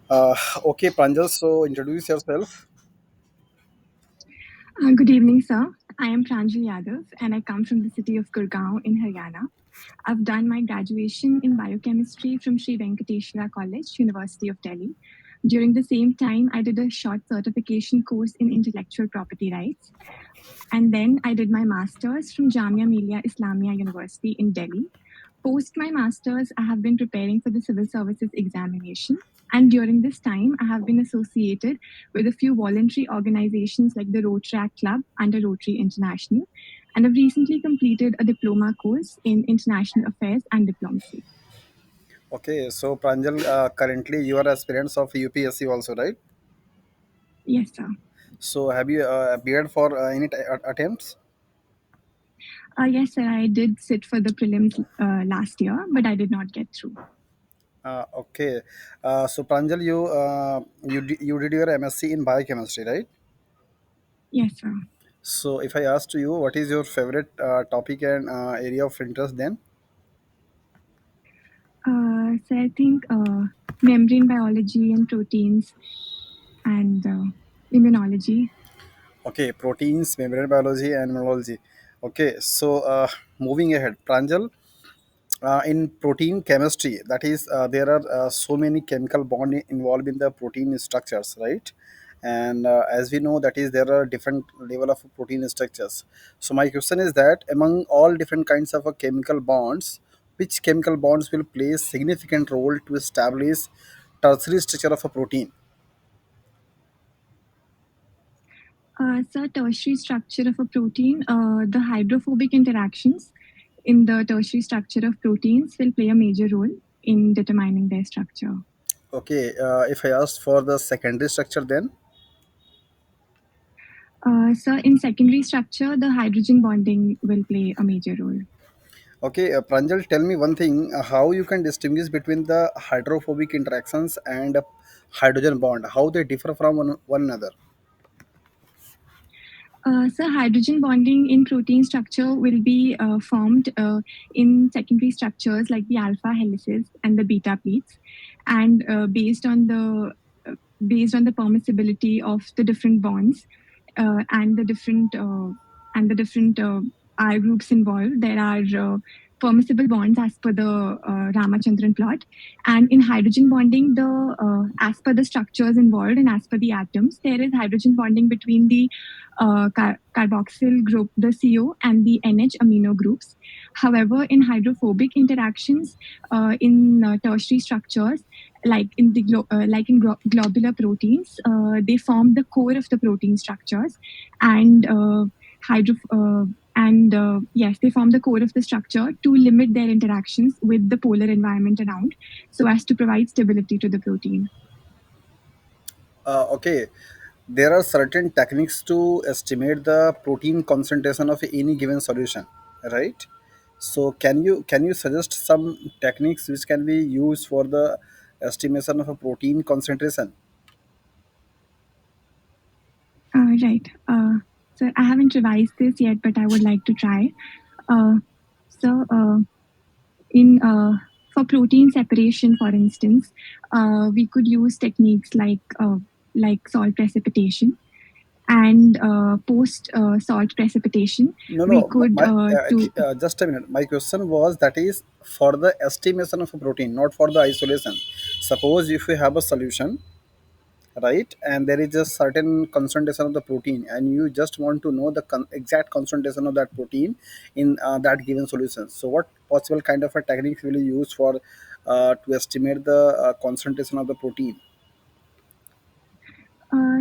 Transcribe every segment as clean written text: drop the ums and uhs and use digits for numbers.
Uh, okay, Pranjal, so introduce yourself. Good evening, sir. I am Pranjal Yadav and I come from the city of Gurgaon in Haryana. I've done my graduation in biochemistry from Sri Venkateshwara College, University of Delhi. During the same time, I did a short certification course in intellectual property rights. And then I did my master's from Jamia Millia Islamia University in Delhi. Post my master's, I have been preparing for the civil services examination. And during this time, I have been associated with a few voluntary organizations like the Rotaract Club under Rotary International. And I've recently completed a diploma course in international affairs and diplomacy. Okay, so Pranjal, currently you are aspirants of UPSC also, right? Yes, sir. So have you appeared for any attempts? Yes, sir. I did sit for the prelims last year, but I did not get through. Okay, so Pranjal, you did your MSc in biochemistry, right? Yes, sir. So if I asked you, what is your favorite topic and area of interest then? So I think membrane biology and proteins and immunology. Okay, proteins, membrane biology, and immunology. Okay, so moving ahead, Pranjal, in protein chemistry, that is, there are so many chemical bond involved in the protein structures, right? And as we know, that is, there are different level of protein structures. So my question is that among all different kinds of chemical bonds, which chemical bonds will play a significant role to establish tertiary structure of a protein? So tertiary structure of a protein, the hydrophobic interactions in the tertiary structure of proteins will play a major role in determining their structure. Okay, if I asked for the secondary structure, then So in secondary structure, the hydrogen bonding will play a major role. okay, Pranjal, tell me one thing: how you can distinguish between the hydrophobic interactions and hydrogen bond? How they differ from one another? So hydrogen bonding in protein structure will be formed in secondary structures like the alpha helices and the beta pleats, and based on the permissibility of the different bonds and the different R groups involved. There are permissible bonds as per the Ramachandran plot, and in hydrogen bonding, the as per the structures involved and as per the atoms, there is hydrogen bonding between the carboxyl group, the CO, and the NH amino groups. However, in hydrophobic interactions in tertiary structures, globular proteins, they form the core of the protein structures, and hydro. And yes, they form the core of the structure to limit their interactions with the polar environment around so as to provide stability to the protein. Okay, there are certain techniques to estimate the protein concentration of any given solution, right? So can you suggest some techniques which can be used for the estimation of a protein concentration? Right. So I haven't revised this yet, but I would like to try. Uh, so in For protein separation, for instance, we could use techniques like salt precipitation and post salt precipitation. No, We no. could Just a minute. My question was that is for the estimation of a protein, not for the isolation. Suppose if you have a solution, right, and there is a certain concentration of the protein, and you just want to know the exact concentration of that protein in that given solution. So, what possible kind of a technique will you use for to estimate the concentration of the protein?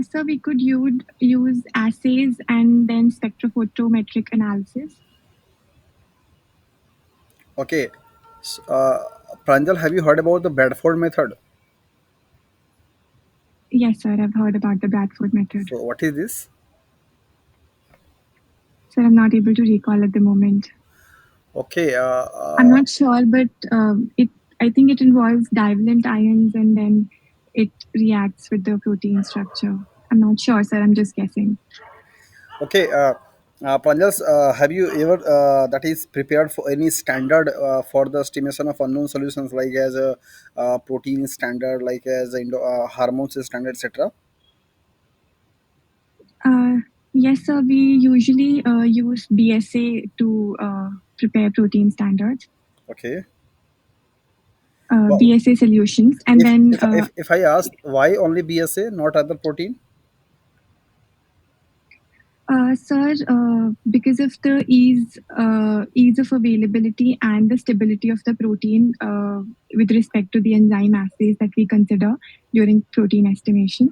so we could use assays and then spectrophotometric analysis. Okay. Pranjal, have you heard about the Bradford method? Yes, sir, I've heard about the Bradford method. So, what is this? Sir, I'm not able to recall at the moment. Okay. I'm not sure, but it I think it involves divalent ions and then it reacts with the protein structure. I'm not sure, sir. I'm just guessing. Okay. Pranjal, have you ever that is prepared for any standard for the estimation of unknown solutions, like as a protein standard, like as a hormones standard, etc.? Uh, yes, sir. We usually use BSA to prepare protein standards, Okay. Well, BSA solutions, and if then if I ask why only BSA, not other protein? sir, because of the ease of availability and the stability of the protein with respect to the enzyme assays that we consider during protein estimation.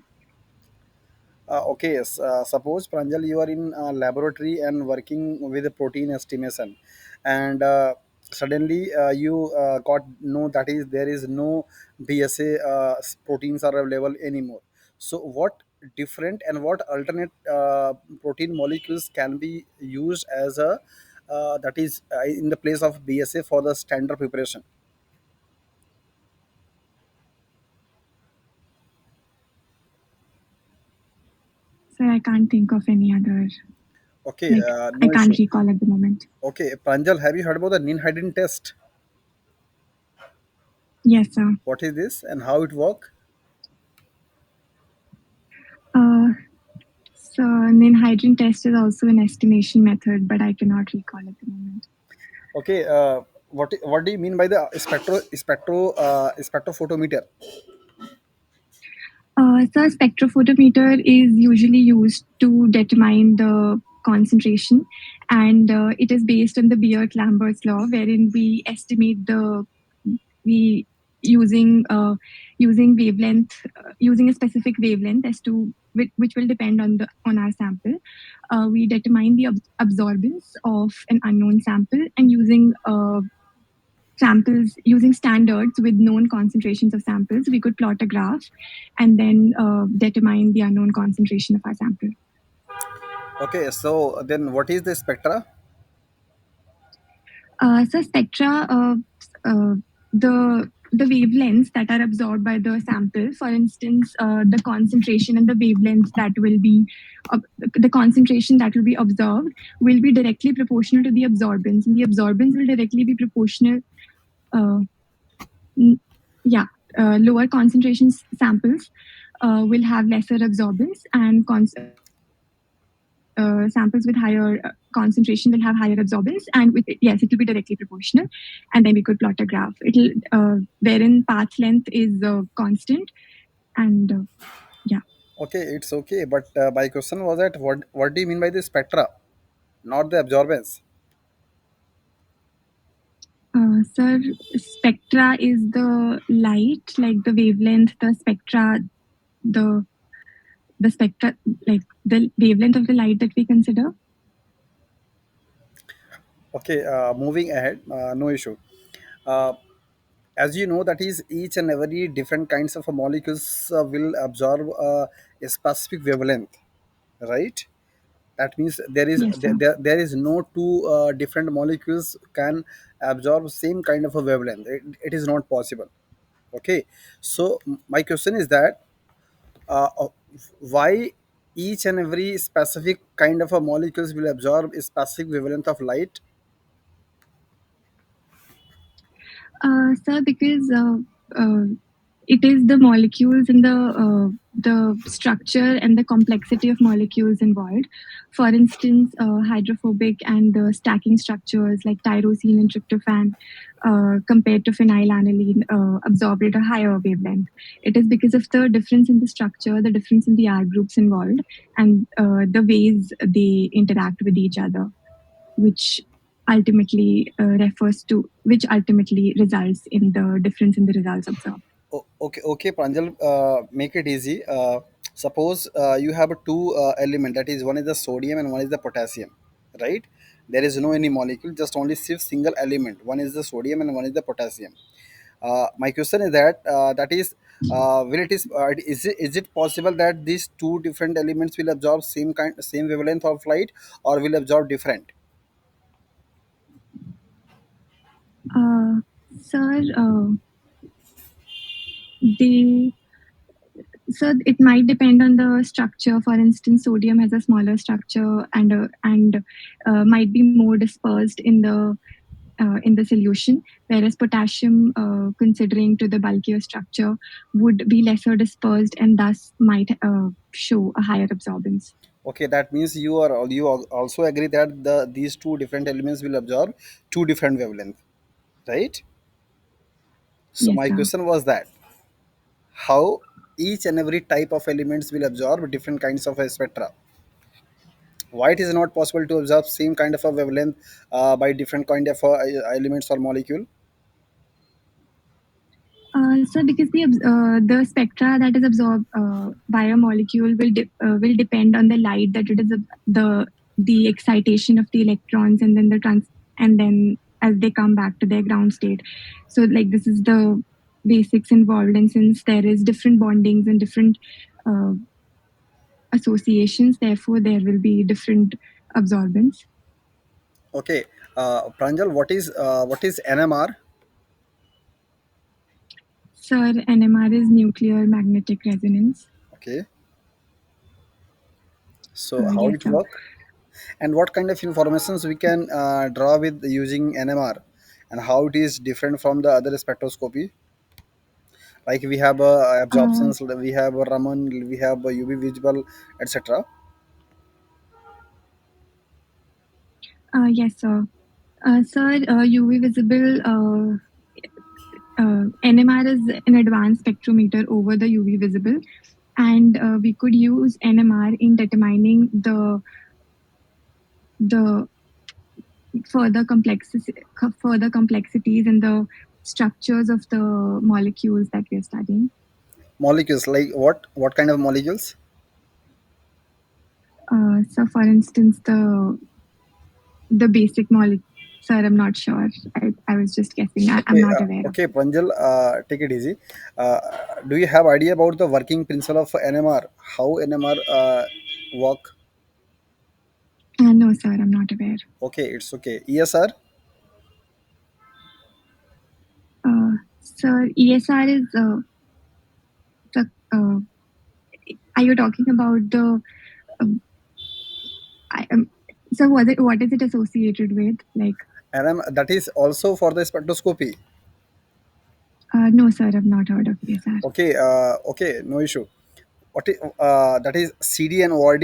Okay, yes. Suppose Pranjal, you are in a laboratory and working with a protein estimation, and suddenly you got know that is there is no BSA proteins are available anymore. So, what different and what alternate protein molecules can be used as a that is in the place of BSA for the standard preparation? So I can't think of any other, Okay, like, I no can't issue. recall at the moment. Okay, Pranjal, have you heard about the Ninhydrin test? Yes, sir. What is this and how it work? Uh, so Ninhydrin test is also an estimation method, but I cannot recall at the moment. Okay, what do you mean by the spectrophotometer? So a spectrophotometer is usually used to determine the concentration, and it is based on the Beer-Lambert's law, wherein we estimate the we using using wavelength using a specific wavelength as to which will depend on the on our sample. We determine the absorbance of an unknown sample, and using samples using standards with known concentrations of samples, we could plot a graph and then determine the unknown concentration of our sample. Okay, so then what is the spectra? So spectra, uh, the wavelengths that are absorbed by the sample, for instance, the concentration and the wavelengths that will be the concentration that will be observed will be directly proportional to the absorbance, and the absorbance will directly be proportional. Uh, n- yeah, lower concentration samples will have lesser absorbance, and samples with higher concentration will have higher absorbance, and with yes, it will be directly proportional. And then we could plot a graph. It'll wherein path length is constant, and yeah. Okay, it's okay, but my question was that what do you mean by the spectra, not the absorbance? Sir, spectra is the light, like the wavelength, the spectra, the the spectra, like the wavelength of the light that we consider. Okay, moving ahead, no issue. Uh, as you know, that is each and every different kinds of molecules will absorb a specific wavelength, right? That means Yes, sir. there is no two different molecules can absorb same kind of a wavelength. It is not possible. Okay, so my question is that uh, uh, why each and every specific kind of a molecules will absorb a specific wavelength of light? Sir, because it is the molecules and the structure and the complexity of molecules involved. For instance, hydrophobic and the stacking structures like tyrosine and tryptophan compared to phenylalanine absorbed at a higher wavelength. It is because of the difference in the structure, the difference in the R groups involved, and the ways they interact with each other, which which ultimately results in the difference in the results observed. Okay, okay, Pranjal, make it easy. Suppose you have a two element, that is one is the sodium and one is the potassium, right? There is no any molecule, just only single element. One is the sodium and one is the potassium. My question is that will it is it possible that these two different elements will absorb same wavelength of light, or will absorb different? Sir, they So it might depend on the structure. For instance, sodium has a smaller structure and might be more dispersed in the solution, whereas potassium, considering to the bulkier structure, would be lesser dispersed and thus might show a higher absorbance. Okay, that means also agree that these two different elements will absorb two different wavelength, right? So Yes, my sir. question was that how each and every type of elements will absorb different kinds of a spectra. Why it is not possible to observe same kind of a wavelength by different kind of elements or molecule? So, because the spectra that is absorbed by a molecule will depend on the light that it is the excitation of the electrons and then and then as they come back to their ground state. So, like this is the basics involved, and since there is different bondings and different uh, associations, therefore there will be different absorbance. Okay, Pranjal, what is NMR? So, NMR is nuclear magnetic resonance. Okay, so how Yes, it sir. work and what kind of informations we can draw with using NMR, and how it is different from the other spectroscopy? Like we have Uh, absorptions, we have Raman, we have UV visible, etc. yes, sir. Sir, UV visible NMR is an advanced spectrometer over the UV visible, and we could use NMR in determining the further complexities in the structures of the molecules that we are studying. Molecules, like what kind of molecules? So, for instance, the basic molecule. Sir, I'm not sure. I was just guessing. I'm Okay, not aware of okay, it. Pranjal, take it easy. Uh, do you have idea about the working principle of NMR? How NMR work? No, sir, I'm not aware. Okay, it's okay. ESR. Sir, ESR is the. Are you talking about the? Um, so, what is it associated with? Like, NM, that is also for the spectroscopy. no, sir, I've not heard of ESR. Okay, okay, no issue. That is CD and ORD?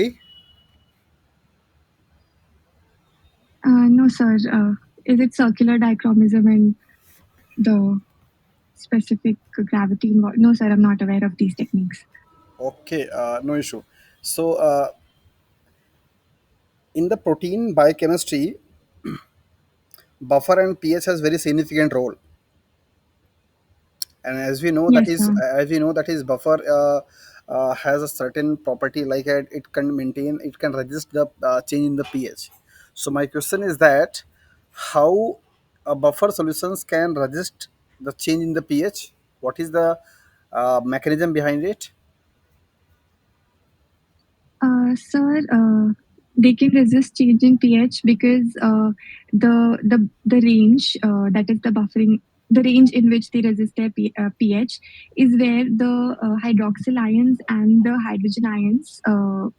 No, sir. Is it circular dichromism and the specific gravity involved? No, sir, I'm not aware of these techniques. Okay, no issue. So, in the protein biochemistry, buffer and pH has very significant role. And Yes, sir. as we know that is buffer has a certain property, like it can maintain, it can resist the change in the pH. So my question is that how buffer solutions can resist the change in the pH? What is the mechanism behind it? Sir, they can resist change in pH because the range that is the range in which they resist their pH is where the hydroxyl ions and the hydrogen ions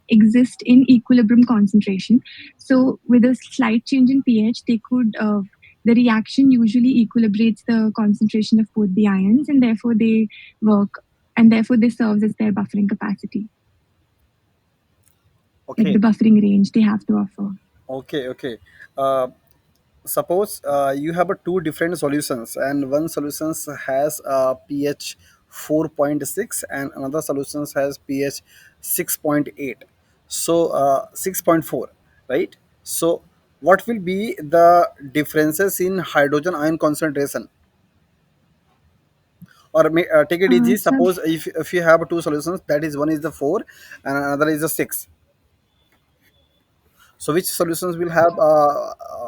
exist in equilibrium concentration. So, with a slight change in pH, the reaction usually equilibrates the concentration of both the ions, and therefore they work, and therefore this serves as their buffering capacity, like Okay, the buffering range they have to offer. okay, okay. uh, Suppose you have a two different solutions, and one solutions has pH 4.6 and another solutions has pH 6.8, so 6.4, right? So what will be the differences in hydrogen ion concentration? Or take it easy, So, suppose if you have two solutions, that is one is the 4 and another is the 6, so which solutions will have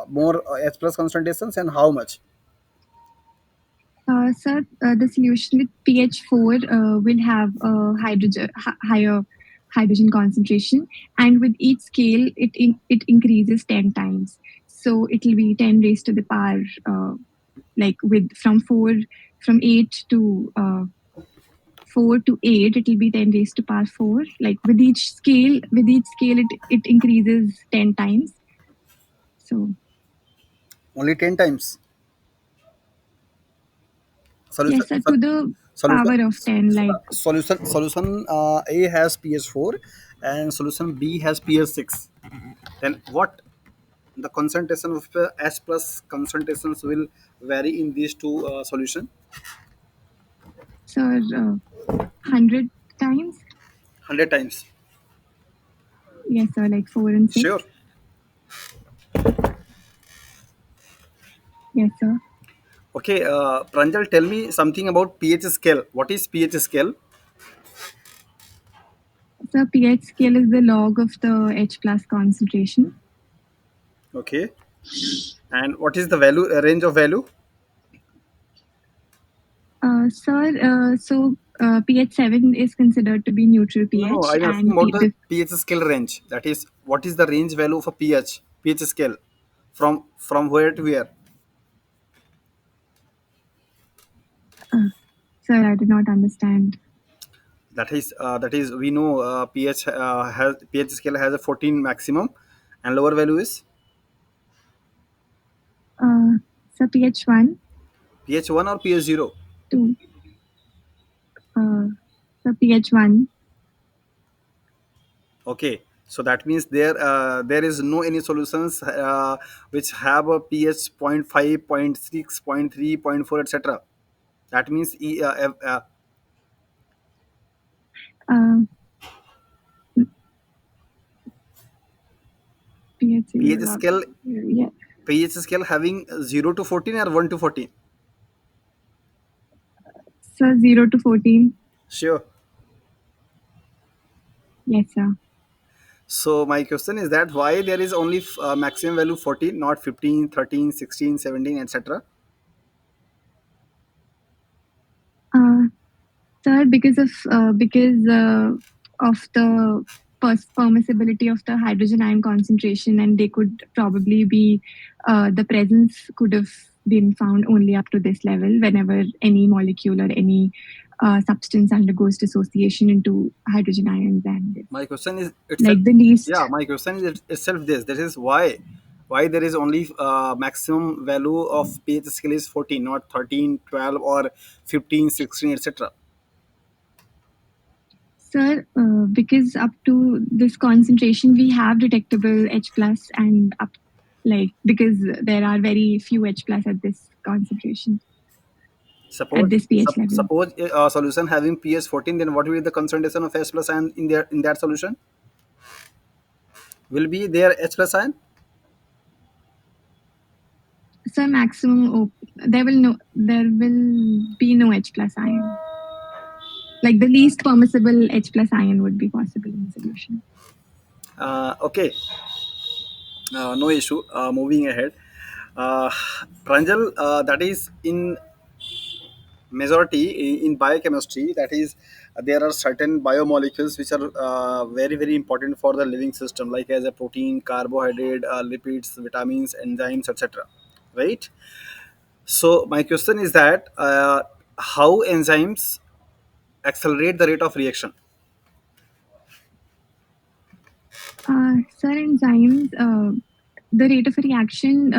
more H plus concentrations and how much? the solution with pH 4 will have a higher hydrogen concentration, and with each scale, it increases 10 times. So it will be 10 raised to the power, like with from 8 to 4 to 8, it will be 10 raised to power 4. Like with each scale, it increases 10 times. So Only 10 times. Solution yes, sir, to the solution power of 10, like solution A has pH 4 and solution B has pH 6. Then what the concentration of S plus concentrations will vary in these two solution? sir, 100 times. 100 times. Yes, sir, like 4 and 6. Sure. Yes, sir. Okay, Pranjal, tell me something about pH scale. What is pH scale? So pH scale is the log of the H plus concentration. Okay, and what is the value range of value? Sir, pH 7 is considered to be neutral No, no, pH, I'm asking and about the pH scale range. That is, what is the range value of a pH scale, from where to where? sir, I did not understand. That is we know pH scale has a 14 maximum, and lower value is So pH 1, pH 1 or pH 0. 2, uh, so pH 1. Okay, so that means there is no any solutions which have a pH point 0.5, point 0.6, point 0.3, point 0.4, etc. That means Uh, pH pH 0. scale Yeah. pH scale having 0 to 14 or 1 to 14. So 0 to 14. Sure. Yes, sir. So my question is that why there is only maximum value 14, not 15, 13, 16, 17, etc. Uh, Sir, because of the permissibility of the hydrogen ion concentration, and they could probably be the presence could have been found only up to this level whenever any molecule or any substance undergoes dissociation into hydrogen ions, and it's My question is itself, like the least. yeah, my question is itself this. This is why there is only maximum value of pH scale is 14, not 13, 12, or 15, 16, etc. Sir, because up to this concentration, we have detectable H plus and up, like because there are very few H plus at this concentration, at Suppose this pH level. suppose a solution having pH 14, then what will be the concentration of H plus ion in that solution? Will be there H plus ion? So there will be no H plus ion. Like the least permissible H plus ion would be possible in the solution. Okay, no issue. Moving ahead, uh, Pranjal, that is in majority in biochemistry. That is, there are certain biomolecules which are very very important for the living system, like as a protein, carbohydrate, lipids, vitamins, enzymes, etc. Right. So my question is that how enzymes accelerate the rate of reaction? Sir, enzymes, the rate of a reaction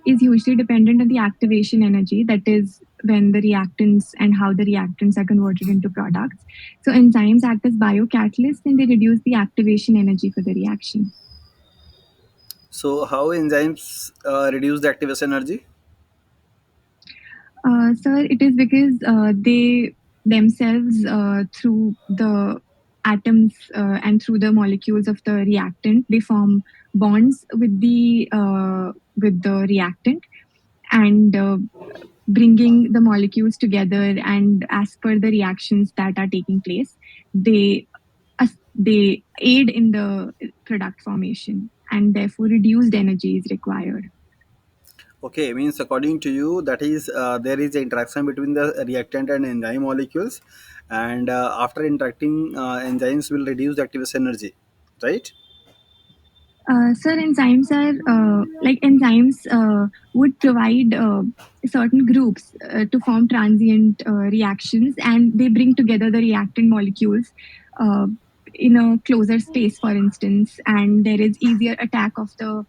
is usually dependent on the activation energy, that is, when the reactants and how the reactants are converted into products. So, enzymes act as biocatalysts and they reduce the activation energy for the reaction. So how enzymes reduce the activation energy? Sir, it is because they themselves, through the atoms and through the molecules of the reactant, they form bonds with the reactant, and bringing the molecules together, and as per the reactions that are taking place, they they aid in the product formation, and therefore reduced energy is required. Okay, means according to you, that is there is an interaction between the reactant and enzyme molecules, and after interacting, enzymes will reduce the activation energy, right? Sir, enzymes are like enzymes would provide certain groups to form transient reactions, and they bring together the reactant molecules uh, in a closer space, for instance, and there is easier attack of the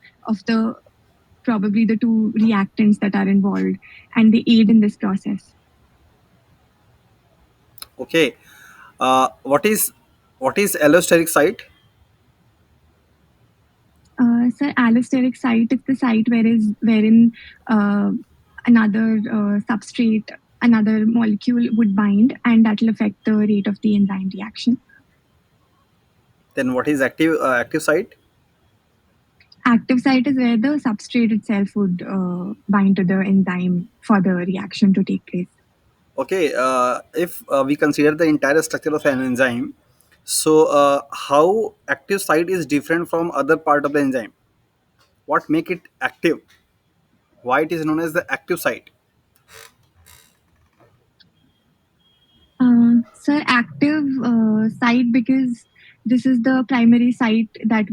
probably the two reactants that are involved, and they aid in this process. Okay. What is allosteric site? So allosteric site is the site wherein uh, another substrate, another molecule would bind, and that will affect the rate of the enzyme reaction. Then what is active site? Active site is where the substrate itself would bind to the enzyme for the reaction to take place. Okay. If we consider the entire structure of an enzyme, so how active site is different from other part of the enzyme? What make it active? Why it is known as the active site? So active site because this is the primary site that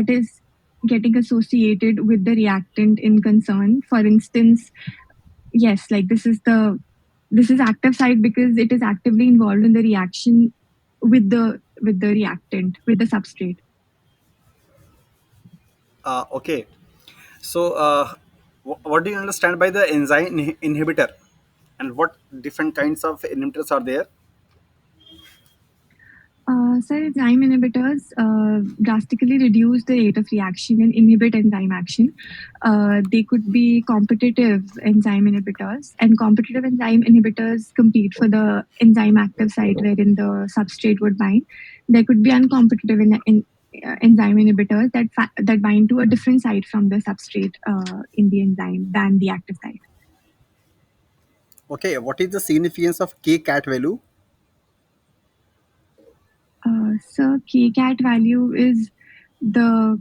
is getting associated with the reactant in concern. For instance, yes, like this is active site because it is actively involved in the reaction with the reactant with the substrate. Okay. So what do you understand by the enzyme inhibitor, and what different kinds of inhibitors are there? So enzyme inhibitors drastically reduce the rate of reaction and inhibit enzyme action. They could be competitive enzyme inhibitors, and competitive enzyme inhibitors compete for the enzyme active site wherein the substrate would bind. There could be uncompetitive enzyme inhibitors that bind to a different site from the substrate in the enzyme than the active site. Okay, what is the significance of kcat value? So kcat value is the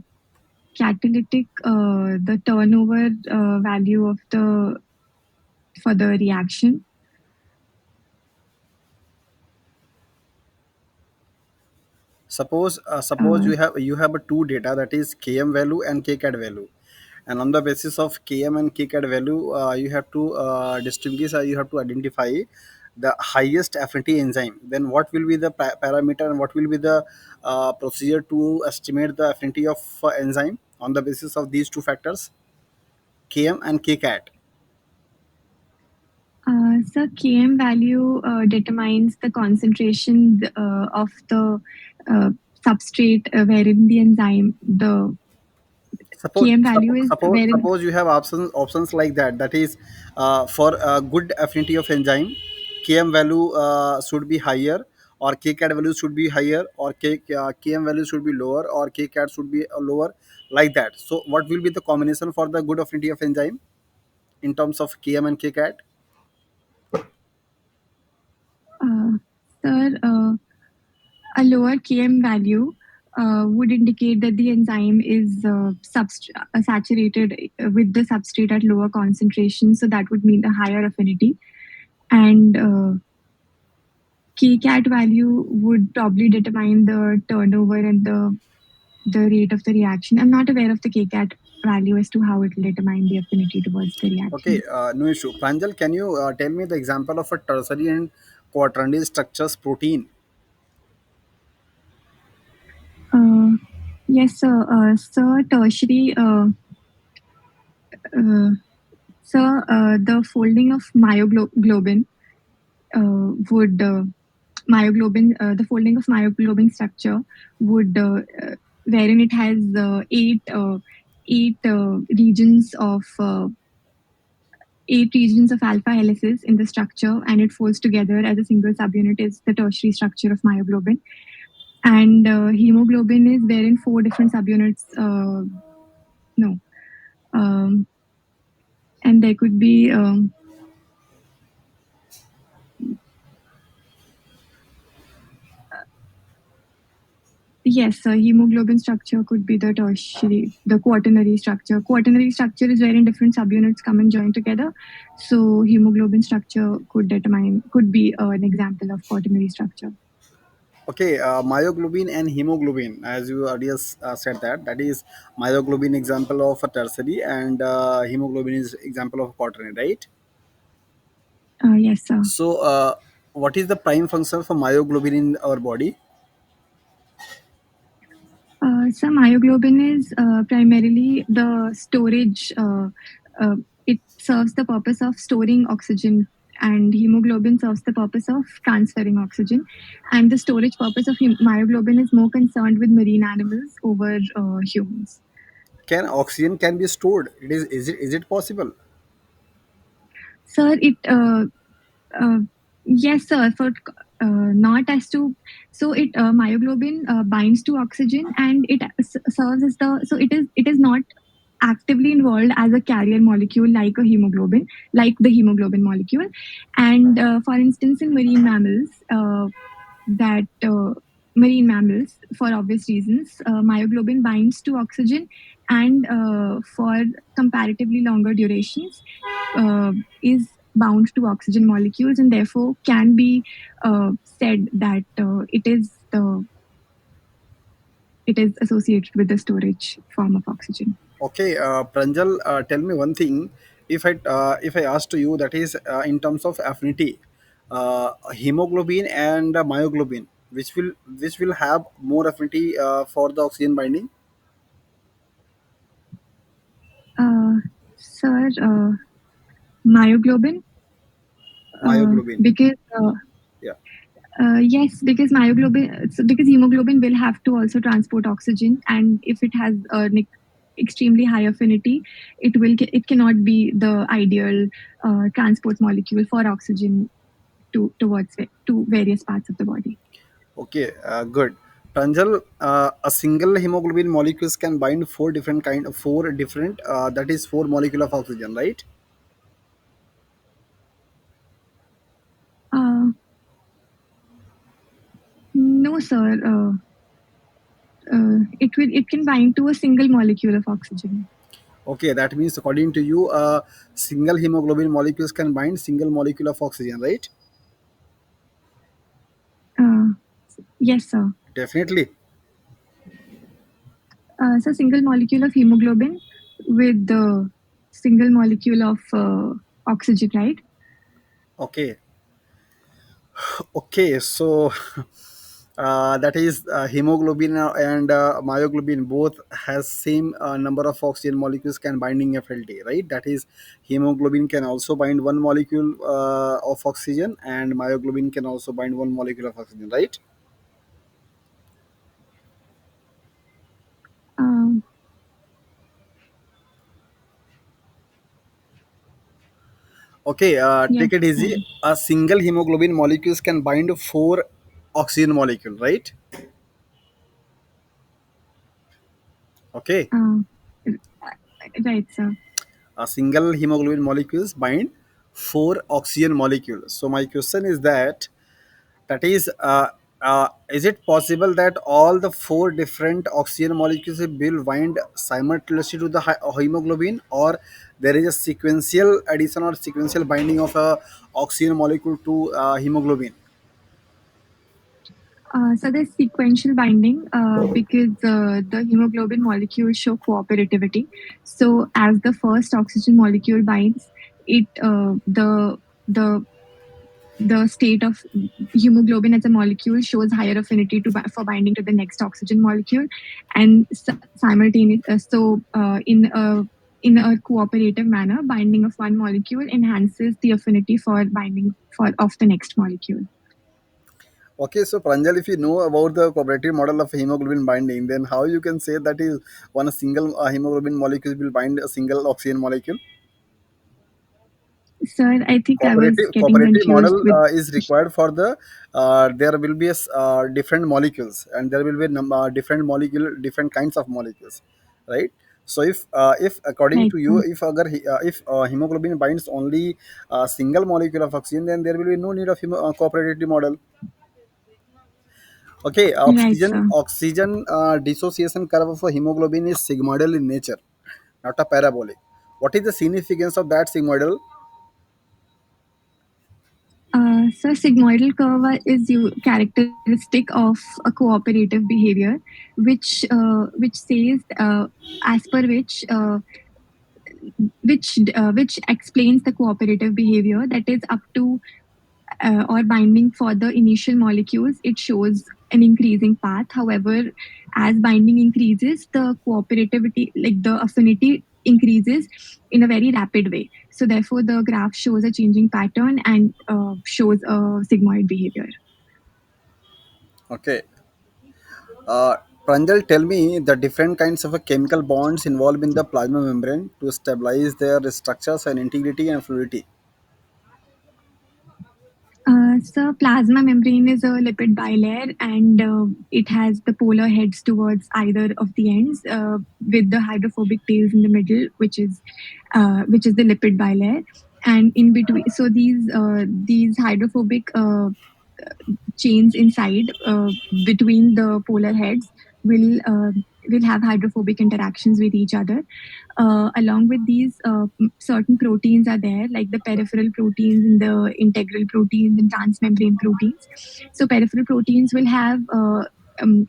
catalytic the turnover value of the for the reaction. Suppose uh, you have a two data, that is km value and kcat value, and on the basis of km and kcat value, you have to distinguish, you have to identify the highest affinity enzyme. Then what will be the parameter, and what will be the procedure to estimate the affinity of enzyme on the basis of these two factors, km and kcat? so km value determines the concentration of the uh, substrate wherein the enzyme the suppose km value suppose is suppose, wherein suppose you have options like that, that is for a good affinity of enzyme, km value should be higher, or kcat value should be higher, or km value should be lower, or kcat should be lower, like that. So what will be the combination for the good affinity of enzyme in terms of km and kcat? uh, sir a lower km value would indicate that the enzyme is saturated with the substrate at lower concentration, so that would mean a higher affinity. And kcat value would probably determine the turnover and the rate of the reaction. I'm not aware of the kcat value as to how it will determine the affinity towards the Okay, reaction. no issue. Pranjal, can you tell me the example of a tertiary and quaternary structures protein? Uh, yes, sir. So tertiary. Uh, the folding of myoglobin would myoglobin the folding of myoglobin structure would wherein it has eight regions of eight regions of alpha helices in the structure, and it folds together as a single subunit is the tertiary structure of myoglobin. And hemoglobin is wherein four different subunits no um, and there could be yes, hemoglobin structure could be the tertiary, the quaternary structure. Quaternary structure is wherein different subunits come and join together. So hemoglobin structure could be an example of quaternary structure. Okay, myoglobin and hemoglobin, as you earlier said, that is myoglobin example of a tertiary and hemoglobin is example of quaternary, right? Yes, sir. So, what is the prime function for myoglobin in our body? So myoglobin is primarily the storage. Uh, it serves the purpose of storing oxygen, and hemoglobin serves the purpose of transferring oxygen. And the storage purpose of myoglobin is more concerned with marine animals over humans. Can oxygen can be stored? Is it possible? Sir, it uh, yes, sir. For not as to so it myoglobin binds to oxygen and it serves as the so it is not actively involved as a carrier molecule like a hemoglobin, like the hemoglobin molecule. And for instance, in that marine mammals, for obvious reasons, myoglobin binds to oxygen, and for comparatively longer durations, is bound to oxygen molecules, and therefore can be said that it is associated with the storage form of oxygen. Okay, Pranjal, tell me one thing. If I ask to you, that is in terms of affinity, hemoglobin and myoglobin, which will have more affinity for the oxygen binding? Uh, Sir, myoglobin, Myoglobin. because Yeah. yes, because because hemoglobin will have to also transport oxygen, and if it has an extremely high affinity, it cannot be the ideal transport molecule for oxygen to various parts of the body. Okay. Good. Pranjal, a single hemoglobin molecules can bind four different. That is four molecule of oxygen, right? Uh, no, sir. It can bind to a single molecule of oxygen. Okay, that means according to you, single hemoglobin molecules can bind single molecule of oxygen, right? Uh, yes, sir. Definitely. So single molecule of hemoglobin with the single molecule of oxygen, right? Okay. Okay. So that is hemoglobin and myoglobin both has same number of oxygen molecules can binding affinity, right? That is hemoglobin can also bind one molecule of oxygen and myoglobin can also bind one molecule of oxygen, right? Um, Okay, yes, take it easy. sir. A single hemoglobin molecules can bind four oxygen molecule, right? Okay, Uh, right, sir. a single hemoglobin molecules bind four oxygen molecules. So my question is that is it possible that all the four different oxygen molecules will bind simultaneously to the hemoglobin, or there is a sequential addition or sequential binding of a oxygen molecule to hemoglobin? So there's sequential binding because the hemoglobin molecules show cooperativity. So as the first oxygen molecule binds, it the the state of hemoglobin as a molecule shows higher affinity for binding to the next oxygen molecule, and simultaneous. In a cooperative manner, binding of one molecule enhances the affinity for binding for of the next molecule. Okay, so Pranjal, if you know about the cooperative model of hemoglobin binding, then how you can say that is one single hemoglobin molecule will bind a single oxygen molecule? Sir, I think I was getting Cooperative confused model with. is required for the there will be different molecules and there will be different molecule different kinds of molecules, right? So if according Right, to you sir. if hemoglobin binds only a single molecule of oxygen, then there will be no need of cooperative model. Okay, Right, oxygen sir. oxygen dissociation curve for hemoglobin is sigmoidal in nature, not a parabolic. What is the significance of that sigmoidal? So sigmoidal curve is characteristic of a cooperative behavior, which says as per which explains the cooperative behavior, that is up to or binding for the initial molecules, it shows an increasing path. However, as binding increases, the cooperativity, like the affinity, increases in a very rapid way. So, therefore, the graph shows a changing pattern and shows a sigmoid behavior. Okay. Uh, Pranjal, tell me the different kinds of chemical bonds involved in the plasma membrane to stabilize their structures and integrity and fluidity. So, plasma membrane is a lipid bilayer, and it has the polar heads towards either of the ends, with the hydrophobic tails in the middle, which is the lipid bilayer. And in between, so these hydrophobic chains inside, between the polar heads, will uh, will have hydrophobic interactions with each other. Along with these, certain proteins are there, like the peripheral proteins and the integral proteins and transmembrane proteins. So peripheral proteins will have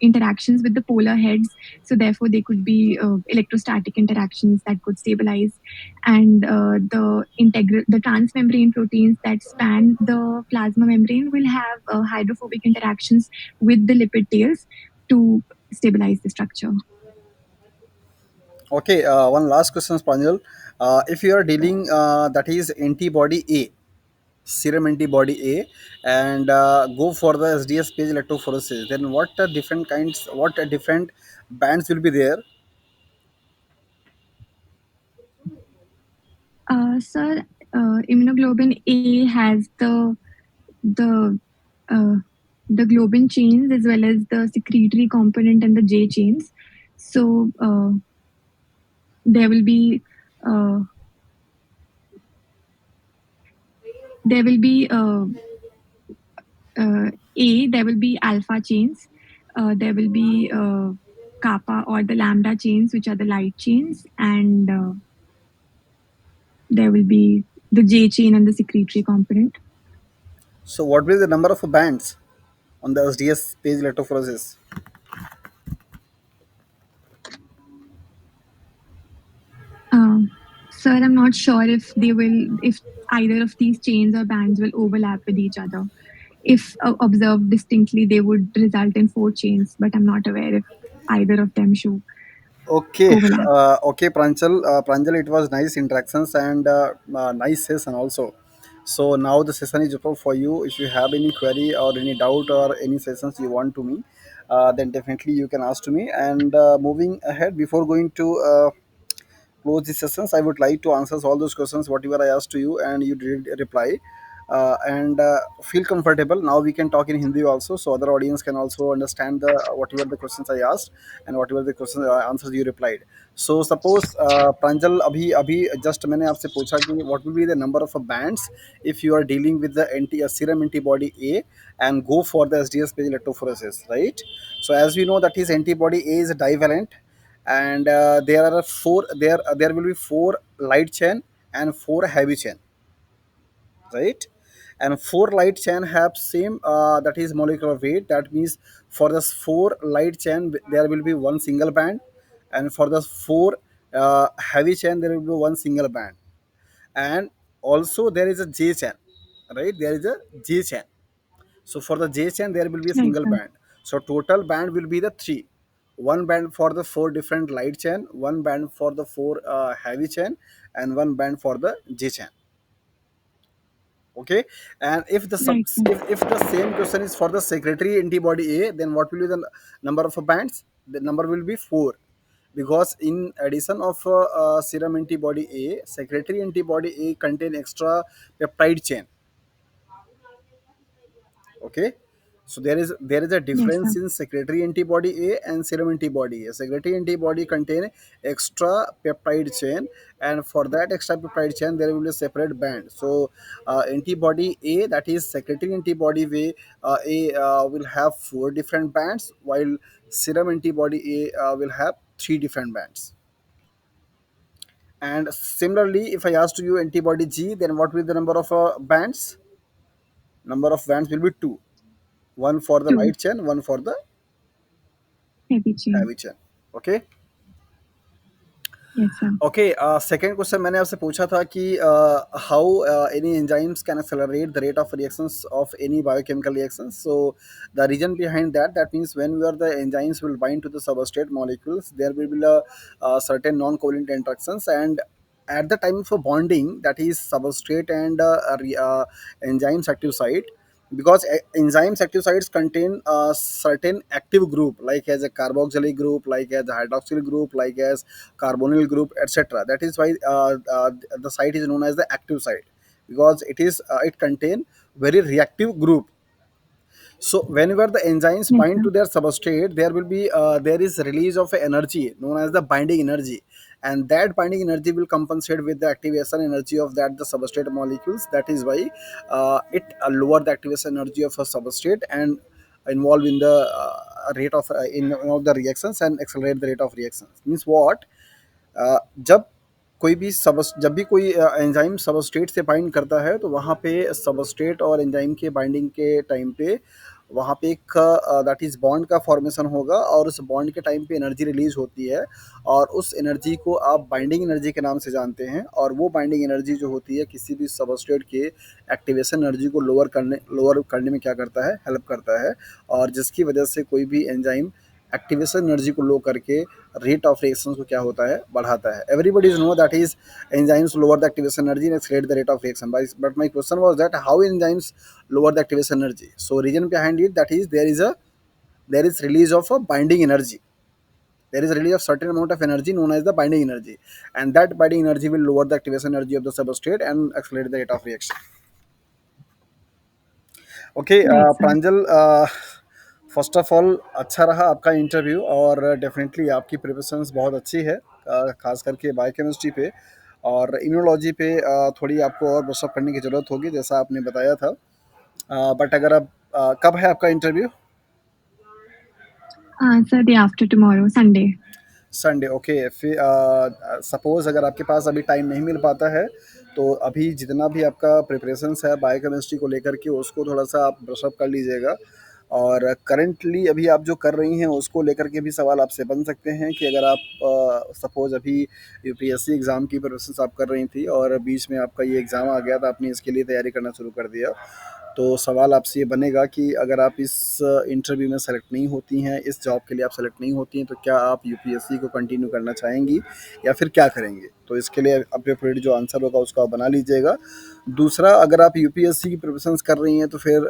interactions with the polar heads, so therefore they could be electrostatic interactions that could stabilize. And the transmembrane proteins that span the plasma membrane will have hydrophobic interactions with the lipid tails to stabilize the structure. Okay, one last question, Pranjal. If you are dealing, that is antibody A, serum antibody A, and go for the SDS page electrophoresis, then what different bands will be there? Sir, immunoglobulin A has the uh, the globin chains as well as the secretory component and the J chains. So there will be uh, there will be A. There will be alpha chains. There will be kappa or the lambda chains, which are the light chains, and there will be the J chain and the secretory component. So, what will be the number of bands on the SDS page electrophoresis? Um, Sir, I'm not sure if either of these chains or bands will overlap with each other. If observed distinctly, they would result in four chains, but I'm not aware if either of them show Okay, overlap. Pranjal, it was nice interactions and nice session also. So now the session is open for you. If you have any query or any doubt or any sessions you want to me, then definitely you can ask to me. And moving ahead, before going to close the sessions, I would like to answer all those questions whatever I asked to you, and you did reply. And feel comfortable. Now we can talk in Hindi also, so other audience can also understand the whatever the questions I asked and whatever the questions answers you replied. So suppose Pranjal, अभी अभी just मैंने आपसे पूछा कि what will be the number of bands if you are dealing with the serum antibody A and go for the SDS page electrophoresis, right? So as we know that is antibody A is divalent, and there are there will be four light chain and four heavy chain, right? And four light chain have same that is molecular weight. That means for the four light chain there will be one single band, and for the four heavy chain there will be one single band. And also there is a J chain, right? There is a J chain. So for the J chain, there will be a Right, single sir. band. So total band will be the three. One band for the four different light chain, one band for the four heavy chain, and one band for the J chain. Okay. And if Right, sir. if the same question is for the secretary antibody A, then what will be the number of bands? The number will be four, because in addition of serum antibody A, secretary antibody A contain extra peptide chain. Okay, so there is a Yes, difference sir. in secretory antibody A and serum antibody A. Secretory antibody contain extra peptide chain, and for that extra peptide chain there will be a separate band. So antibody A, that is secretory antibody A will have four different bands, while serum antibody A will have three different bands. And similarly, if I ask to you antibody G, then what will be the number of bands? Number of bands will be two, one for the Two. light chain, one for the Heavy chain. heavy chain. Okay. Yes, sir. Okay, second question मैंने आपसे पूछा था कि how any enzymes can accelerate the rate of reactions of any biochemical reactions. So the reason behind that means when we are the enzymes will bind to the substrate molecules, there will be a certain non-covalent interactions, and at the time of bonding, that is substrate and enzymes active site, because enzymes active sites contain a certain active group, like as a carboxylic group, like as a hydroxyl group, like as carbonyl group, etc. That is why the site is known as the active site, because it contain very reactive group. So whenever the enzymes Yes, bind sir. to their substrate, there is release of energy known as the binding energy, and that binding energy will compensate with the activation energy of that the substrate molecules. That is why it lower the activation energy of a substrate and involve in the rate of in the reactions and accelerate the rate of reactions. Means what? जब कोई भी सब जब भी कोई enzyme substrate से bind करता है, तो वहाँ पे सबस्ट्रेट और एंजाइम के बाइंडिंग के टाइम पे वहाँ पे एक दैट इज़ बॉन्ड का फॉर्मेशन होगा, और उस बॉन्ड के टाइम पे एनर्जी रिलीज होती है, और उस एनर्जी को आप बाइंडिंग एनर्जी के नाम से जानते हैं, और वो बाइंडिंग एनर्जी जो होती है किसी भी सबस्ट्रेट के एक्टिवेशन एनर्जी को लोअर करने में क्या करता है, हेल्प करता है, और जिसकी वजह से कोई भी एंजाइम एक्टिवेशन एनर्जी को लो करके रेट ऑफ रिएक्शन को क्या होता है, बढ़ाता है. Everybody is know that is enzymes lower the activation energy and accelerate the rate of reaction. But my question was that how enzymes lower the activation energy. So reason behind it, that is there is release of a binding energy. There is a release of certain amount of energy known as the binding energy, and that binding energy will lower the activation energy of the substrate and accelerate the rate of reaction. Okay, Right, sir. Pranjal, first of all अच्छा रहा आपका interview, और definitely आपकी preparations बहुत अच्छी है, खास करके बायोकेमिस्ट्री पे और इम्यूनोलॉजी पे थोड़ी आपको और ब्रशअप करने की ज़रूरत होगी, जैसा आपने बताया था. बट अगर आप कब है आपका interview? Sir, day after tomorrow, Sunday. Sunday. Okay, फिर सपोज़ अगर आपके पास अभी टाइम नहीं मिल पाता है, तो अभी जितना भी आपका प्रिपरेशंस है बायोकेमिस्ट्री को लेकर के, उसको थोड़ा-सा आप ब्रश अप कर लीजिएगा, और करंटली अभी आप जो कर रही हैं उसको लेकर के भी सवाल आपसे बन सकते हैं कि अगर आप सपोज़ अभी यूपीएससी एग्ज़ाम की प्रिपरेशंस आप कर रही थी, और बीच में आपका ये एग्ज़ाम आ गया, तो आपने इसके लिए तैयारी करना शुरू कर दिया. तो सवाल आपसे ये बनेगा कि अगर आप इस इंटरव्यू में सेलेक्ट नहीं होती हैं, इस जॉब के लिए आप सेलेक्ट नहीं होती हैं, तो क्या आप यूपीएससी को कंटिन्यू करना चाहेंगी या फिर क्या करेंगे? तो इसके लिए अप्रोप्रिएट जो आंसर होगा उसको आप बना लीजिएगा. दूसरा, अगर आप यूपीएससी की प्रिपरेशंस कर रही हैं, तो फिर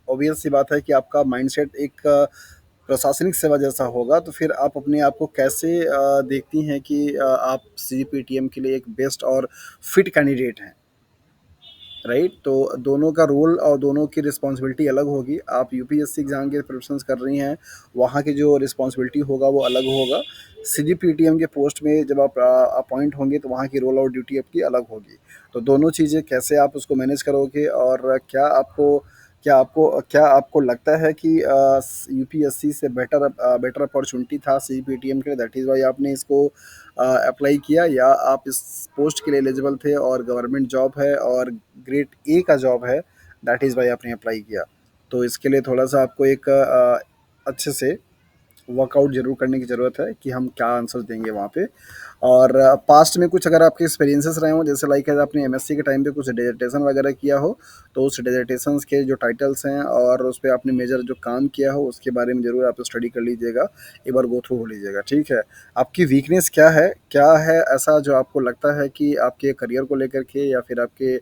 ऑब्वियस सी बात है कि आपका माइंडसेट एक प्रशासनिक सेवा जैसा होगा, तो फिर आप अपने आप को कैसे देखती हैं कि आप सीजीपीटीएम के लिए एक बेस्ट और फिट कैंडिडेट हैं, राइट? तो दोनों का रोल और दोनों की रिस्पॉन्सिबिलिटी अलग होगी. आप यूपीएससी एग्ज़ाम के प्रिपरेशंस कर रही हैं, वहाँ की जो रिस्पॉन्सिबिलिटी होगा वो अलग होगा. सीजीपीटीएम के पोस्ट में जब आप अपॉइंट होंगे, तो वहाँ की रोल और ड्यूटी आपकी अलग होगी. तो दोनों चीज़ें कैसे आप उसको मैनेज करोगे, और क्या आपको लगता है कि यूपीएससी से बेटर अपॉर्चुनिटी था सीजीपीटीएम के लिए, दैट इज़ वाई आपने इसको अप्लाई किया, या आप इस पोस्ट के लिए एलिजिबल थे और गवर्नमेंट जॉब है और ग्रेड ए का जॉब है, दैट इज़ वाई आपने अप्लाई किया? तो इसके लिए थोड़ा-सा आपको एक अच्छे से वर्कआउट ज़रूर करने की ज़रूरत है कि हम क्या आंसर देंगे वहाँ पे. और पास्ट में कुछ अगर आपके एक्सपीरियंसेस रहे हों, जैसे लाइक एज आपने एमएससी के टाइम पे कुछ डिसर्टेशन वगैरह किया हो, तो उस डिसर्टेशंस के जो टाइटल्स हैं और उस पे आपने मेजर जो काम किया हो, उसके बारे में ज़रूर आप स्टडी कर लीजिएगा, एक बार गो थ्रू हो लीजिएगा, ठीक है? आपकी वीकनेस क्या है? क्या है ऐसा जो आपको लगता है कि आपके करियर को लेकर के या फिर आपके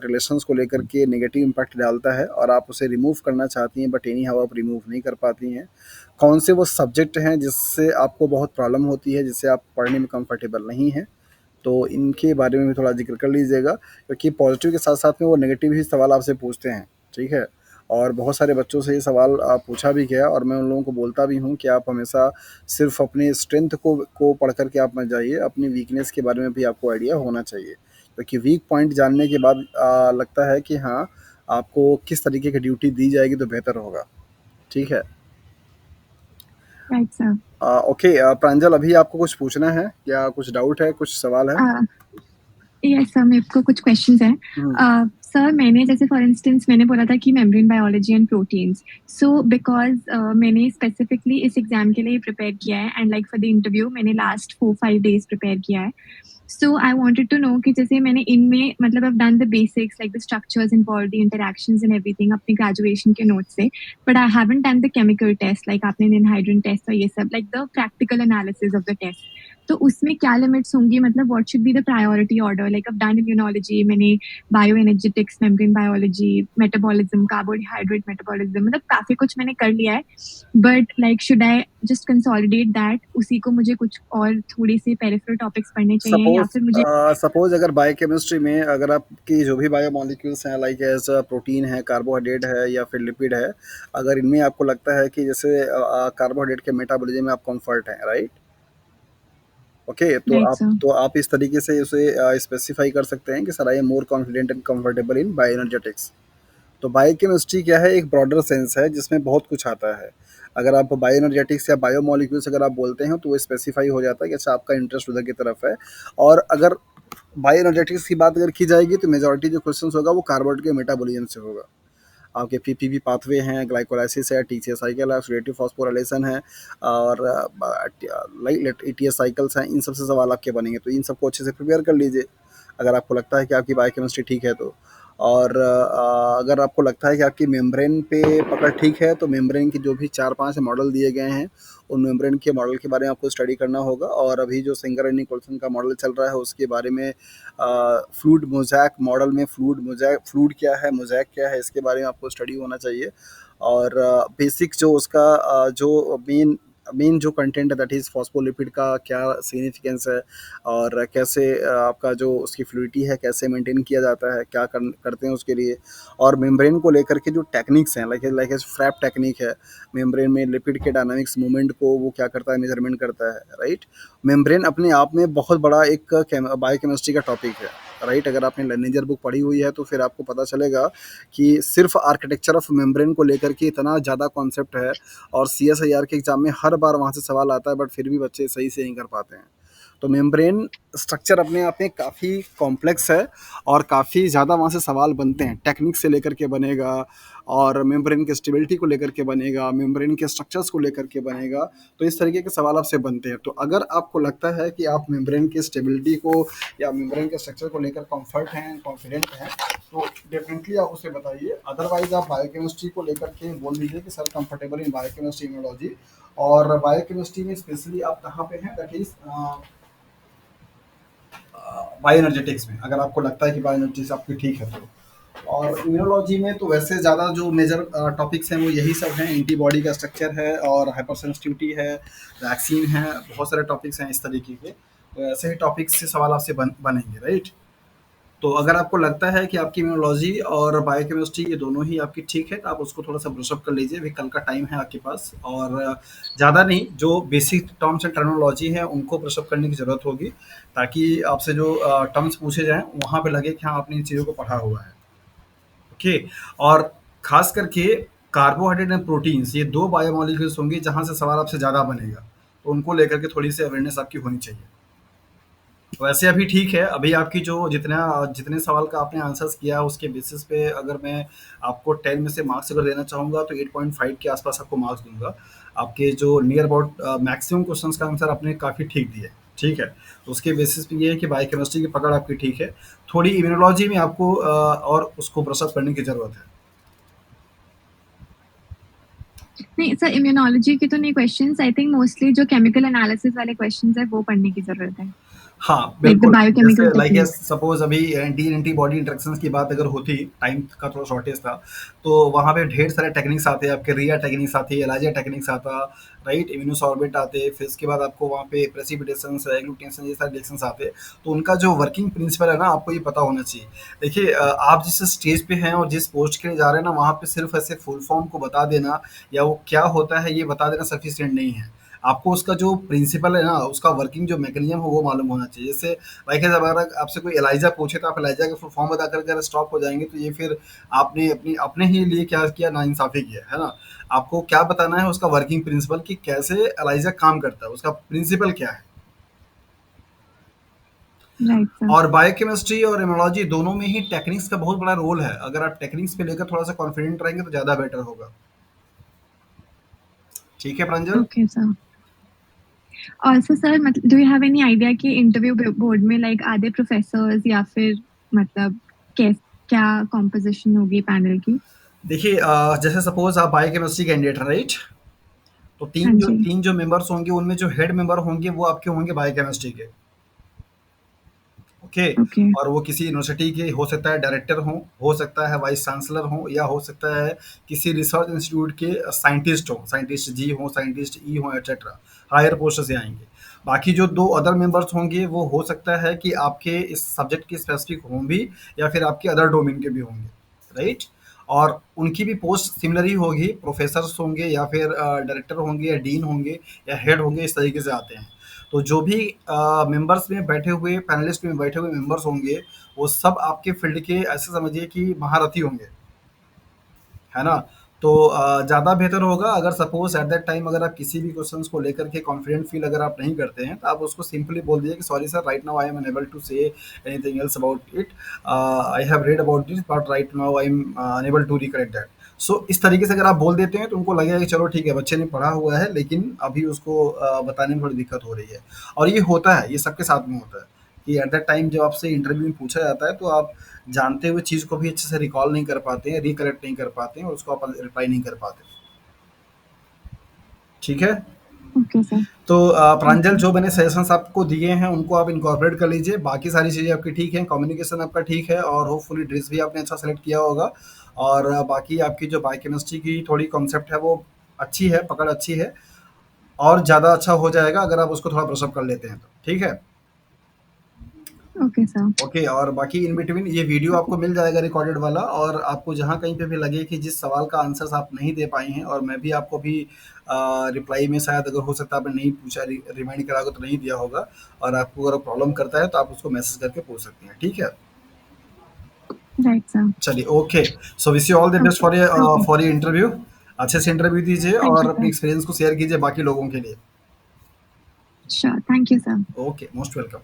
रिलेशंस को लेकर के नेगेटिव इम्पैक्ट डालता है, और आप उसे रिमूव करना चाहती हैं, बट एनी हाउ आप रिमूव नहीं कर पाती हैं? कौन से वो सब्जेक्ट हैं जिससे आपको बहुत प्रॉब्लम होती है, जिससे आप पढ़ने में कंफर्टेबल नहीं हैं? तो इनके बारे में भी थोड़ा ज़िक्र कर लीजिएगा, क्योंकि पॉजिटिव के साथ-साथ में वो नेगेटिव ही सवाल आपसे पूछते हैं, ठीक है? और बहुत सारे बच्चों से ये सवाल पूछा भी गया, और मैं उन लोगों को बोलता भी हूँ कि आप हमेशा सिर्फ़ अपने स्ट्रेंथ को पढ़ कर के आप मत जाइए, अपनी वीकनेस के बारे में भी आपको आइडिया होना चाहिए। क्योंकि वीक पॉइंट जानने के बाद लगता है कि हाँ, आपको किस तरीके की ड्यूटी दी जाएगी तो बेहतर होगा, ठीक है? Right, sir. ओके, प्रांजल, अभी आपको कुछ पूछना है या कुछ डाउट है, कुछ सवाल है? Uh, यस सर, मेरे को कुछ क्वेश्चंस हैं। हम्म। सर, मैंने जैसे फॉर इंस्टेंस मैंने बोला था कि membrane biology and proteins. So because मैंने स्पेसिफिकली इस एग्जाम के लिए प्रिपेयर किया है, and like for the interview मैंने लास्ट 4-5 डेज प्रिपेयर किया है। सो आई वांटेड टू नो कि जैसे मैंने इनमें मतलब I done the basics like the structures involve, the interactions and everything अपने ग्रेजुएशन के नोट्स से, but I haven't done the chemical taste like आपने एनहाइड्रन टेस्ट और ये सब, like the practical analysis of the test. तो उसमें क्या लिमिट्स होंगी, मतलब what should be the priority order? Like अब डन इम्यूनोलॉजी मैंने, bioenergetics, membrane biology, metabolism, carbohydrate metabolism, मतलब काफी कुछ मैंने कर लिया है। But like should I just consolidate that, उसी को मुझे कुछ और थोड़ी सी पेरिफेरल टॉपिक्स पढ़ने चाहिए, या सपोज फिर मुझे? सपोज अगर बायोकेमिस्ट्री में अगर आपकी जो भी बायोमोलिक्यूल्स हैं, लाइक एज प्रोटीन है, कार्बोहाइड्रेट है या फिर लिपिड है, अगर इनमें आपको लगता है कि जैसे कार्बोहाइड्रेट के मेटाबॉलिज्म में आप कंफर्ट हैं, राइट? Okay, right sir. तो आप इस तरीके से उसे स्पेसिफाई कर सकते हैं कि sir I am more confident and comfortable in bioenergetics. तो बायोकेमिस्ट्री क्या है, एक ब्रॉडर सेंस है जिसमें बहुत कुछ आता है। अगर आप बायोएनर्जेटिक्स या बायोमोलिक्यूल्स अगर आप बोलते हैं तो वो स्पेसिफाई हो जाता है कि अच्छा आपका इंटरेस्ट उधर की तरफ है। और अगर बायोएनर्जेटिक्स की बात अगर की जाएगी तो मेजॉरिटी जो क्वेश्चंस होगा वो कार्बोहाइड्रेट के मेटाबॉलिज्म से होगा। आपके पीपीपी पाथवे हैं, ग्लाइकोलाइसिस है, टीसीएस साइकिल है, ऑक्सीडेटिव फॉस्फोराइलेशन है, और लाइक ईटीएस साइकिल्स हैं। इन सब से सवाल आपके बनेंगे, तो इन सबको अच्छे से प्रिपेयर कर लीजिए अगर आपको लगता है कि आपकी बायोकेमिस्ट्री ठीक है तो। और अगर आपको लगता है कि आपकी मेम्ब्रेन पे पकड़ ठीक है तो मेम्ब्रेन की जो भी 4-5 मॉडल दिए गए हैं, उन मेम्ब्रेन के मॉडल के बारे में आपको स्टडी करना होगा। और अभी जो सिंगर एंड निकोलसन का मॉडल चल रहा है उसके बारे में, फ्लूइड मोज़ैक मॉडल में फ्लूइड क्या है, मोज़ैक क्या है, इसके बारे में आपको स्टडी होना चाहिए। और बेसिक जो उसका जो मेन जो कंटेंट है दैट इज़ फॉस्फोलिपिड का क्या सिग्निफिकेंस है, और कैसे आपका जो उसकी फ्लूइडिटी है कैसे मेंटेन किया जाता है, क्या करते हैं उसके लिए। और मेम्ब्रेन को लेकर के जो टेक्निक्स हैं, लाइक फ्रैप टेक्निक है, मेम्ब्रेन में लिपिड के डायनामिक्स मूवमेंट को वो क्या करता है, मेजरमेंट करता है, राइट? मेम्ब्रेन अपने आप में बहुत बड़ा एक बायोकेमिस्ट्री का टॉपिक है, राइट? अगर आपने लेनिजर बुक पढ़ी हुई है तो फिर आपको पता चलेगा कि सिर्फ आर्किटेक्चर ऑफ मेम्ब्रेन को लेकर के इतना ज़्यादा कॉन्सेप्ट है। और सीएसआईआर के एग्जाम में हर बार वहाँ से सवाल आता है, बट फिर भी बच्चे सही से नहीं कर पाते हैं। तो मेम्ब्रेन स्ट्रक्चर अपने आप में काफ़ी कॉम्प्लेक्स है, और काफ़ी ज़्यादा वहाँ से सवाल बनते हैं, टेक्निक से लेकर के बनेगा, और मेम्ब्रेन के स्टेबिलिटी को लेकर के बनेगा, मेम्ब्रेन के स्ट्रक्चर्स को लेकर के बनेगा। तो इस तरीके के सवाल आपसे बनते हैं। तो अगर आपको लगता है कि आप मेम्ब्रेन की स्टेबिलिटी को या मेम्ब्रेन के स्ट्रक्चर को लेकर कंफर्ट हैं, कॉन्फिडेंट हैं, तो डेफिनेटली आप उसे बताइए। अदरवाइज आप बायोकेमिस्ट्री को लेकर के बोल दीजिए कि sir comfortable in biochemistry immunology. और बायोकेमिस्ट्री में स्पेशली आप कहाँ पे हैं, दैट इज बायोएनर्जेटिक्स में, अगर आपको लगता है कि बायोएनर्जेटिक्स आपकी ठीक है तो। और इम्यूनोलॉजी में तो वैसे ज़्यादा जो मेजर टॉपिक्स हैं वो यही सब हैं, एंटीबॉडी का स्ट्रक्चर है और हाइपरसेंसिटिविटी है, वैक्सीन है, बहुत सारे टॉपिक्स हैं इस तरीके के। तो ऐसे ही टॉपिक्स से सवाल आपसे बनेंगे, राइट? तो अगर आपको लगता है कि आपकी इम्यूनोलॉजी और बायोकेमिस्ट्री ये दोनों ही आपकी ठीक है तो आप उसको थोड़ा सा ब्रशअप कर लीजिए, अभी कल का टाइम है आपके पास। और ज़्यादा नहीं, जो बेसिक टर्म्स एंड टर्मिनोलॉजी है उनको ब्रशअप करने की ज़रूरत होगी, ताकि आपसे जो टर्म्स पूछे जाएँ वहाँ पे लगे कि हाँ आपने इन चीज़ों को पढ़ा हुआ है। ओके। और खास करके कार्बोहाइड्रेट एंड प्रोटीन्स, ये दो बायोमोलिक्यूल्स होंगे जहाँ से सवाल आपसे ज़्यादा बनेगा, तो उनको लेकर के थोड़ी सी अवेयरनेस आपकी होनी चाहिए। वैसे अभी ठीक है, अभी आपकी जो जितना जितने सवाल का आपने आंसर्स किया उसके बेसिस पे अगर मैं आपको 10 में से मार्क्स अगर देना चाहूँगा तो 8.5 के आसपास आपको मार्क्स दूंगा। आपके जो नियर अबाउट मैक्सिमम क्वेश्चंस का आंसर आपने काफ़ी ठीक दिए, ठीक है? तो उसके बेसिस पे ये है कि बायोकेमिस्ट्री की पकड़ आपकी ठीक है। थोड़ी इम्यूनोलॉजी में आपको और उसको ब्रशअप करने की ज़रूरत है। नहीं सर, इम्यूनोलॉजी के तो नहीं क्वेश्चंस, आई थिंक मोस्टली जो केमिकल एनालिसिस वाले क्वेश्चंस है वो पढ़ने की जरूरत है, हाँ, लाइक द बिल्कुल। बायोकेमिकल जैसे लाइक टेक्निक्स। सपोज़ अभी एंटी-बॉडी इंटरेक्शंस की बात अगर होती, टाइम का थोड़ा शॉर्टेज था, तो वहाँ पे ढेर सारे टेक्निक्स आते हैं, आपके रिया टेक्निक्स आती है, एलाइजा टेक्निक्स आता, राइट? इम्यूनोसॉर्बेट आते, फिर इसके बाद आपको वहाँ पे प्रेसिपिटेशंस, एग्लूटिनेशन, ये सारे रिएक्शंस आते। तो उनका जो वर्किंग प्रिंसिपल है ना, आपको ये पता होना चाहिए। देखिए आप जिस स्टेज पे हैं और जिस पोस्ट के लिए जा रहे हैं ना, वहाँ पे सिर्फ़ ऐसे फुल फॉर्म को बता देना या वो क्या होता है, ये बता देना सफिशिएंट नहीं है। आपको उसका जो प्रिंसिपल है ना, उसका वर्किंग जो मैकेनिज़्म है वो मालूम होना चाहिए। जैसे लाइक अगर आपसे कोई एलाइज़ा पूछे तो आप एलाइज़ा का फुल फॉर्म बता कर के अगर स्टॉप हो जाएँगे तो ये फिर आपने अपने ही लिए क्या किया, नाइंसाफ़ी किया, है ना? आपको क्या बताना है उसका वर्किंग प्रिंसिपल, कि कैसे एलाइज़ा काम करता है, उसका प्रिंसिपल क्या है। Right, sir. और बायोकेमिस्ट्री और इम्यूनोलॉजी दोनों में ही टेक्निक्स का बहुत बड़ा रोल है। अगर आप टेक्निक्स पे लेकर थोड़ा-सा कॉन्फिडेंट रहेंगे तो ज़्यादा बेटर होगा। ठीक है प्रांजल? Okay, sir. Also, sir, do you have any idea कि इंटरव्यू बोर्ड में लाइक आधे प्रोफेसर्स या फिर मतलब कैस क्या कॉम्पोजिशन होगी पैनल की? देखिए जैसे सपोज़ आप बायोकेमिस्ट्री कैंडिडेट हैं, राइट? तो हाँ 3 जो जी। 3 जो मेंबर्स होंगे उनमें जो हेड मेंबर होंगे वो आपके होंगे बायोकेमिस्ट्री के। ओके। ओके। और वो किसी यूनिवर्सिटी के हो सकता है डायरेक्टर हों, हो सकता है वाइस चांसलर हों या हो सकता है किसी रिसर्च इंस्टीट्यूट के साइंटिस्ट हों, साइंटिस्ट जी हों, साइंटिस्ट ई हों एटसेट्रा, हायर पोस्ट से आएँगे। बाकी जो 2 अदर मेंबर्स होंगे वो हो सकता है कि आपके इस सब्जेक्ट के स्पेसिफिक हों भी या फिर आपके अदर डोमेन के भी होंगे, राइट? और उनकी भी पोस्ट सिमिलर ही होगी, प्रोफ़ेसर्स होंगे या फिर डायरेक्टर होंगे या डीन होंगे या हेड होंगे, इस तरीके से आते हैं। तो जो भी मेंबर्स में बैठे हुए पैनलिस्ट में बैठे हुए मेंबर्स होंगे, वो सब आपके फ़ील्ड के ऐसे समझिए कि महारथी होंगे, है ना? तो ज़्यादा बेहतर होगा अगर सपोज़ एट दैट टाइम अगर आप किसी भी क्वेश्चन्स को लेकर के कॉन्फिडेंट फ़ील अगर आप नहीं करते हैं, तो आप उसको सिंपली बोल दीजिए कि sorry sir right now I am unable to say anything else about it. I have read about this but right now I am unable to recollect that. So इस तरीके से अगर आप बोल देते हैं तो उनको लगेगा कि चलो ठीक है, बच्चे ने पढ़ा हुआ है लेकिन अभी उसको बताने में थोड़ी दिक्कत हो रही है। और ये होता है, ये सबके साथ में होता है कि एट दैट टाइम जब आपसे इंटरव्यू में पूछा जाता है तो आप जानते हुए चीज़ को भी अच्छे से रिकॉल नहीं कर पाते हैं, रिकलेक्ट नहीं कर पाते हैं और उसको आप रिप्लाई नहीं कर पाते। ठीक है? Okay sir. तो प्रांजल ओके। जो मैंने सजेशंस आपको दिए हैं उनको आप इनकॉर्पोरेट कर लीजिए। बाकी सारी चीज़ें आपकी ठीक हैं, कम्युनिकेशन आपका ठीक है और होपफुली ड्रेस भी आपने अच्छा सेलेक्ट किया होगा। और बाकी आपकी जो बायोकेमिस्ट्री की थोड़ी कॉन्सेप्ट है वो अच्छी है, पकड़ अच्छी है और ज़्यादा अच्छा हो जाएगा अगर आप उसको थोड़ा ब्रश अप कर लेते हैं तो। ठीक है? Okay sir. ओके। और बाकी इन बिटवीन ये वीडियो आपको मिल जाएगा रिकॉर्डेड वाला और आपको जहाँ कहीं पे भी लगे कि जिस सवाल का आंसर्स आप नहीं दे पाए हैं और मैं भी आपको भी रिप्लाई में शायद अगर हो सकता है आपने नहीं पूछा रिमाइंड करा होगा तो नहीं दिया होगा और आपको अगर प्रॉब्लम करता है तो आप उसको मैसेज करके पूछ सकते हैं। ठीक है? Right sir. चलिए okay. So wish you all the best okay. Okay. For your interview. अच्छे से इंटरव्यू दीजिए थैंक और यू अपने सर। एक्सपीरियंस को शेयर कीजिए बाकी लोगों के लिए। Sure, thank you sir. Okay, most welcome.